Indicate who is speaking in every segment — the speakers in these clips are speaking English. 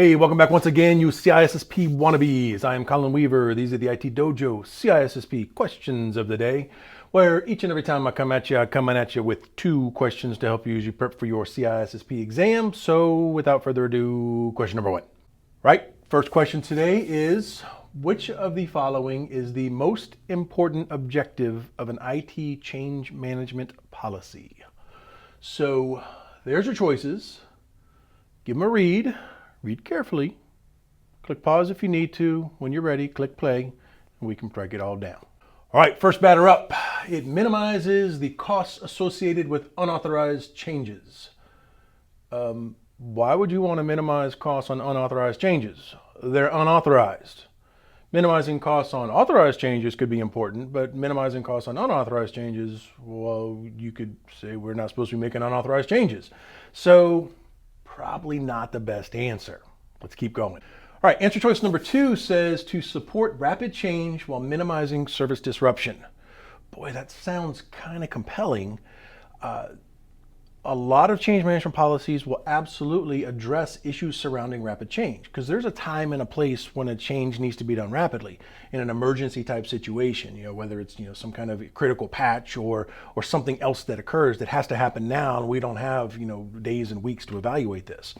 Speaker 1: Hey, welcome back once again, you CISSP wannabes. I am Colin Weaver. These are the IT Dojo CISSP questions of the day, where each and every time I come at you, I'm coming at you with 2 questions to help you as you prep for your CISSP exam. So without further ado, question number 1. Right, first question today is, which of the following is the most important objective of an IT change management policy? So there's your choices. Give them a read. Read carefully. Click pause if you need to. When you're ready, click play, and we can break it all down. All right, first batter up. It minimizes the costs associated with unauthorized changes. Why would you want to minimize costs on unauthorized changes? They're unauthorized. Minimizing costs on authorized changes could be important, but minimizing costs on unauthorized changes, well, you could say we're not supposed to be making unauthorized changes. So probably not the best answer. Let's keep going. All right, answer choice number 2 says to support rapid change while minimizing service disruption. Boy, that sounds kind of compelling. A lot of change management policies will absolutely address issues surrounding rapid change, because there's a time and a place when a change needs to be done rapidly in an emergency type situation, whether it's some kind of critical patch or something else that occurs that has to happen now, and we don't have days and weeks to evaluate this.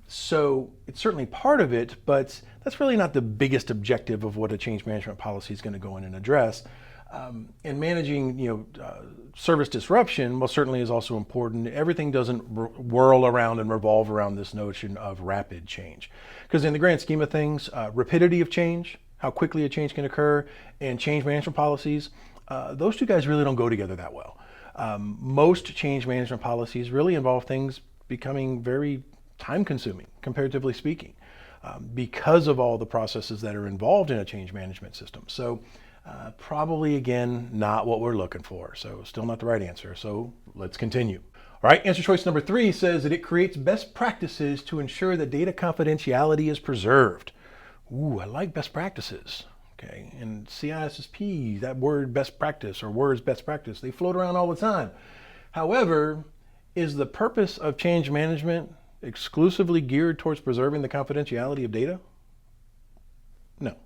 Speaker 1: So it's certainly part of it, but that's really not the biggest objective of what a change management policy is going to go in and address. And managing, service disruption, well, certainly is also important. Everything doesn't whirl around and revolve around this notion of rapid change, because in the grand scheme of things, rapidity of change, how quickly a change can occur, and change management policies, those 2 guys really don't go together that well. Most change management policies really involve things becoming very time-consuming, comparatively speaking, because of all the processes that are involved in a change management system. So probably, again, not what we're looking for. So still not the right answer. So let's continue. All right, answer choice number 3 says that it creates best practices to ensure that data confidentiality is preserved. Ooh, I like best practices. Okay, and CISSP, that word best practice or words best practice, they float around all the time. However, is the purpose of change management exclusively geared towards preserving the confidentiality of data? No.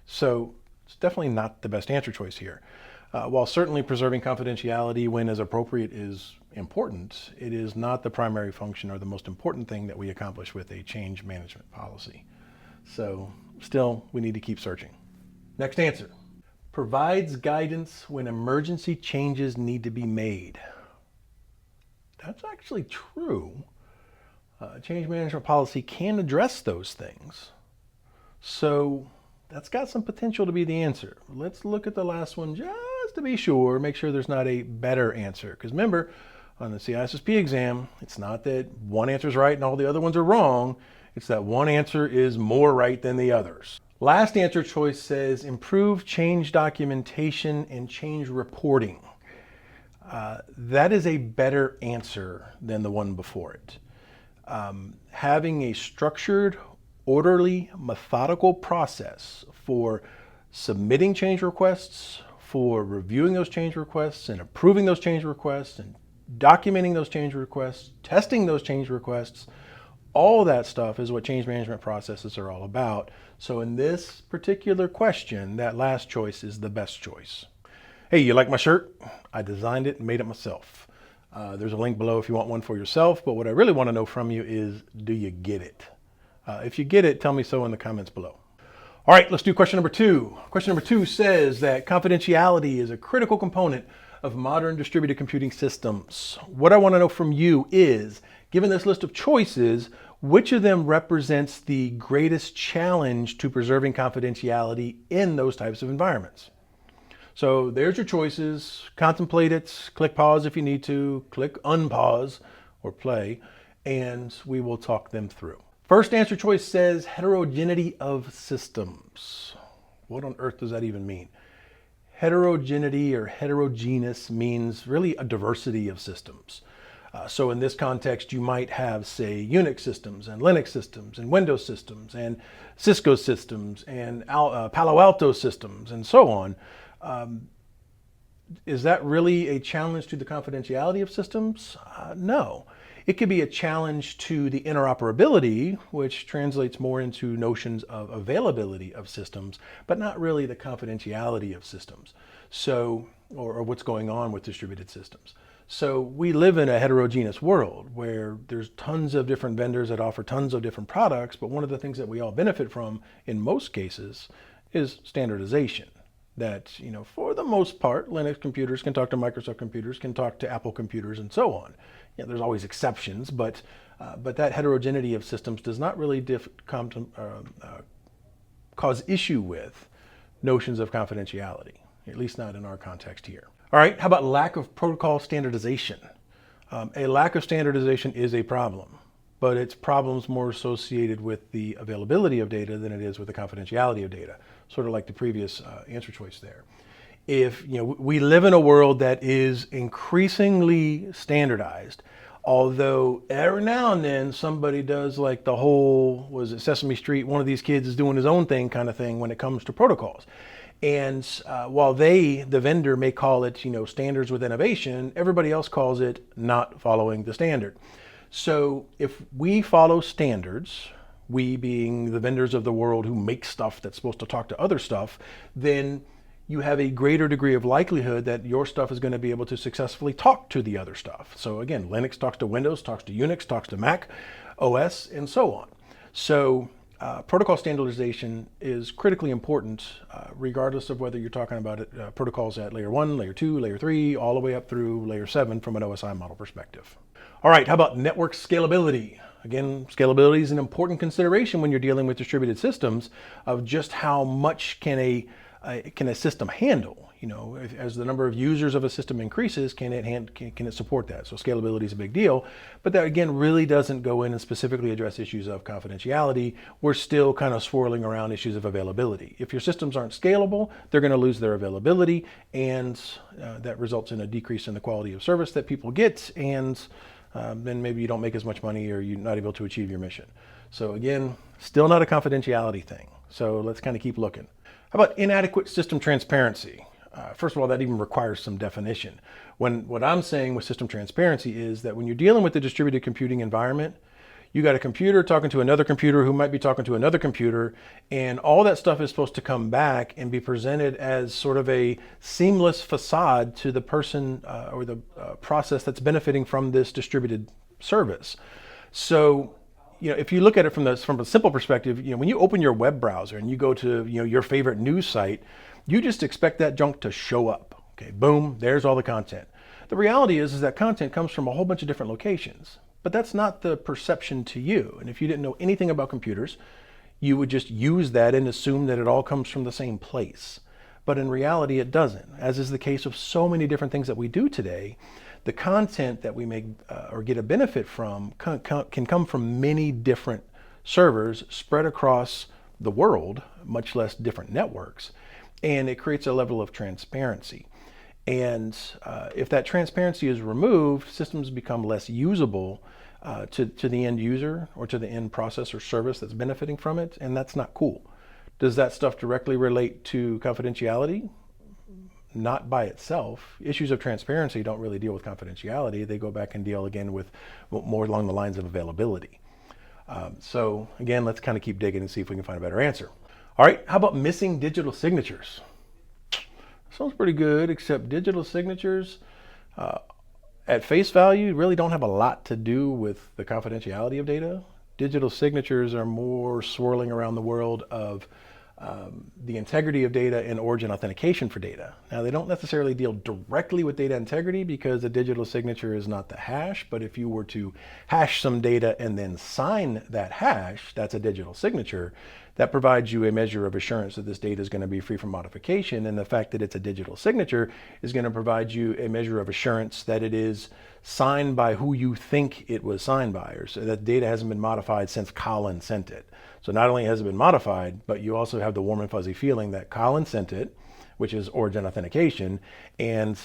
Speaker 1: So it's definitely not the best answer choice here. While certainly preserving confidentiality when as appropriate is important, it is not the primary function or the most important thing that we accomplish with a change management policy. So still, we need to keep searching. Next answer. Provides guidance when emergency changes need to be made. That's actually true. Change management policy can address those things. So that's got some potential to be the answer. Let's look at the last one just to be sure, make sure there's not a better answer. Because remember, on the CISSP exam, it's not that one answer is right and all the other ones are wrong. It's that one answer is more right than the others. Last answer choice says improve change documentation and change reporting. That is a better answer than the one before it. Having a structured, orderly, methodical process for submitting change requests, for reviewing those change requests and approving those change requests and documenting those change requests, testing those change requests, all that stuff is what change management processes are all about. So in this particular question, that last choice is the best choice. Hey, you like my shirt? I designed it and made it myself. There's a link below if you want one for yourself, but what I really want to know from you is, do you get it? If you get it, tell me so in the comments below. All right, let's do question number 2. Question number 2 says that confidentiality is a critical component of modern distributed computing systems. What I want to know from you is, given this list of choices, which of them represents the greatest challenge to preserving confidentiality in those types of environments? So there's your choices. Contemplate it. Click pause if you need to. Click unpause or play, and we will talk them through. First answer choice says heterogeneity of systems. What on earth does that even mean? Heterogeneity or heterogeneous means really a diversity of systems. So in this context, you might have, say, Unix systems and Linux systems and Windows systems and Cisco systems and Palo Alto systems and so on. Is that really a challenge to the confidentiality of systems? No. It could be a challenge to the interoperability, which translates more into notions of availability of systems, but not really the confidentiality of systems. So, or what's going on with distributed systems. So we live in a heterogeneous world where there's tons of different vendors that offer tons of different products, but one of the things that we all benefit from in most cases is standardization. That, for the most part, Linux computers can talk to Microsoft computers, can talk to Apple computers, and so on. There's always exceptions, but that heterogeneity of systems does not really cause issue with notions of confidentiality, at least not in our context here. All right, how about lack of protocol standardization? A lack of standardization is a problem, but it's problems more associated with the availability of data than it is with the confidentiality of data, sort of like the previous answer choice there. If we live in a world that is increasingly standardized, although every now and then somebody does like the whole, was it Sesame Street, one of these kids is doing his own thing kind of thing when it comes to protocols. And while the vendor may call it, standards with innovation, everybody else calls it not following the standard. So if we follow standards, we being the vendors of the world who make stuff that's supposed to talk to other stuff, then you have a greater degree of likelihood that your stuff is going to be able to successfully talk to the other stuff. So again, Linux talks to Windows, talks to Unix, talks to Mac OS, and so on. So protocol standardization is critically important, regardless of whether you're talking about protocols at layer 1, layer 2, layer 3, all the way up through layer 7 from an OSI model perspective. All right, how about network scalability? Again, scalability is an important consideration when you're dealing with distributed systems of just how much can a system handle. As the number of users of a system increases, can it support that? So scalability is a big deal, but that again really doesn't go in and specifically address issues of confidentiality. We're still kind of swirling around issues of availability. If your systems aren't scalable, they're going to lose their availability, and that results in a decrease in the quality of service that people get, and then maybe you don't make as much money or you're not able to achieve your mission. So again, still not a confidentiality thing. So let's kind of keep looking. How about inadequate system transparency? First of all, that even requires some definition. What I'm saying with system transparency is that when you're dealing with the distributed computing environment, you got a computer talking to another computer who might be talking to another computer, and all that stuff is supposed to come back and be presented as sort of a seamless facade to the person or the process that's benefiting from this distributed service. So, if you look at it from a simple perspective, when you open your web browser and you go to your favorite news site, you just expect that junk to show up. Okay, boom, there's all the content. The reality is that content comes from a whole bunch of different locations, but that's not the perception to you. And if you didn't know anything about computers, you would just use that and assume that it all comes from the same place. But in reality, it doesn't. As is the case of so many different things that we do today, the content that we make or get a benefit from can come from many different servers spread across the world, much less different networks. And it creates a level of transparency. And if that transparency is removed, systems become less usable to the end user or to the end process or service that's benefiting from it, and that's not cool. Does that stuff directly relate to confidentiality? Not by itself. Issues of transparency don't really deal with confidentiality. They go back and deal again with more along the lines of availability. So again, let's kind of keep digging and see if we can find a better answer. All right, how about missing digital signatures? Sounds pretty good, except digital signatures at face value really don't have a lot to do with the confidentiality of data. Digital signatures are more swirling around the world of the integrity of data and origin authentication for data. Now, they don't necessarily deal directly with data integrity because a digital signature is not the hash, but if you were to hash some data and then sign that hash, that's a digital signature. That provides you a measure of assurance that this data is going to be free from modification, and the fact that it's a digital signature is going to provide you a measure of assurance that it is signed by who you think it was signed by, or so that data hasn't been modified since Colin sent it. So not only has it been modified, but you also have the warm and fuzzy feeling that Colin sent it, which is origin authentication, and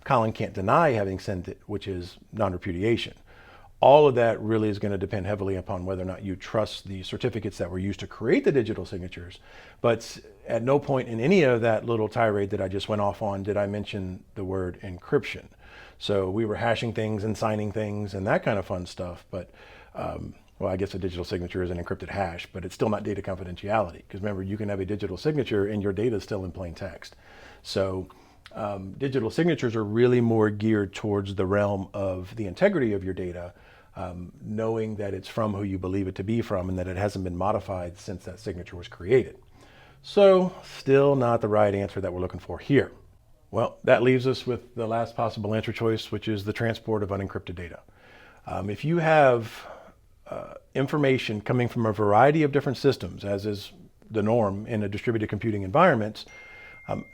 Speaker 1: Colin can't deny having sent it, which is non-repudiation. All of that really is going to depend heavily upon whether or not you trust the certificates that were used to create the digital signatures. But at no point in any of that little tirade that I just went off on did I mention the word encryption. So we were hashing things and signing things and that kind of fun stuff. But well, I guess a digital signature is an encrypted hash, but it's still not data confidentiality. Because remember, you can have a digital signature and your data is still in plain text. So digital signatures are really more geared towards the realm of the integrity of your data, knowing that it's from who you believe it to be from and that it hasn't been modified since that signature was created. So still not the right answer that we're looking for here. Well, that leaves us with the last possible answer choice, which is the transport of unencrypted data. If you have information coming from a variety of different systems, as is the norm in a distributed computing environment,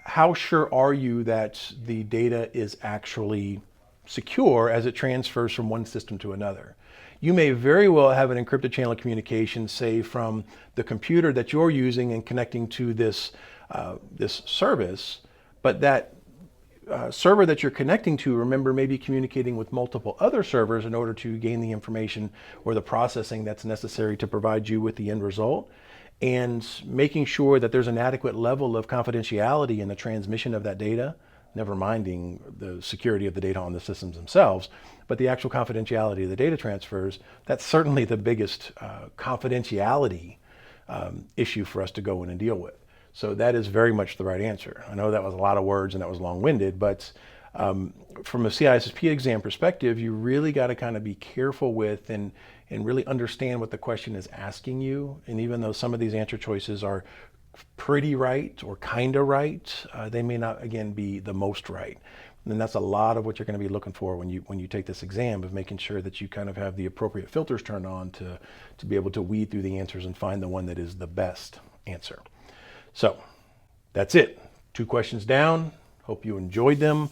Speaker 1: how sure are you that the data is actually secure as it transfers from one system to another? You may very well have an encrypted channel of communication, say from the computer that you're using and connecting to this service, but that server that you're connecting to, remember, may be communicating with multiple other servers in order to gain the information or the processing that's necessary to provide you with the end result. And making sure that there's an adequate level of confidentiality in the transmission of that data, never minding the security of the data on the systems themselves, but the actual confidentiality of the data transfers, that's certainly the biggest confidentiality issue for us to go in and deal with. So that is very much the right answer. I know that was a lot of words and that was long-winded, but from a CISSP exam perspective, you really got to kind of be careful with and really understand what the question is asking you. And even though some of these answer choices are pretty right or kind of right, they may not, again, be the most right. And that's a lot of what you're going to be looking for when you take this exam, of making sure that you kind of have the appropriate filters turned on to be able to weed through the answers and find the one that is the best answer. So that's it. 2 questions down. Hope you enjoyed them.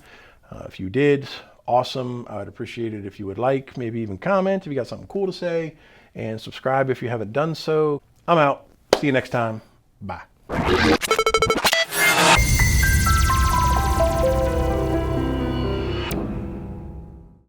Speaker 1: If you did, awesome. I'd appreciate it if you would like, maybe even comment if you got something cool to say, and subscribe if you haven't done so. I'm out. See you next time. Bye.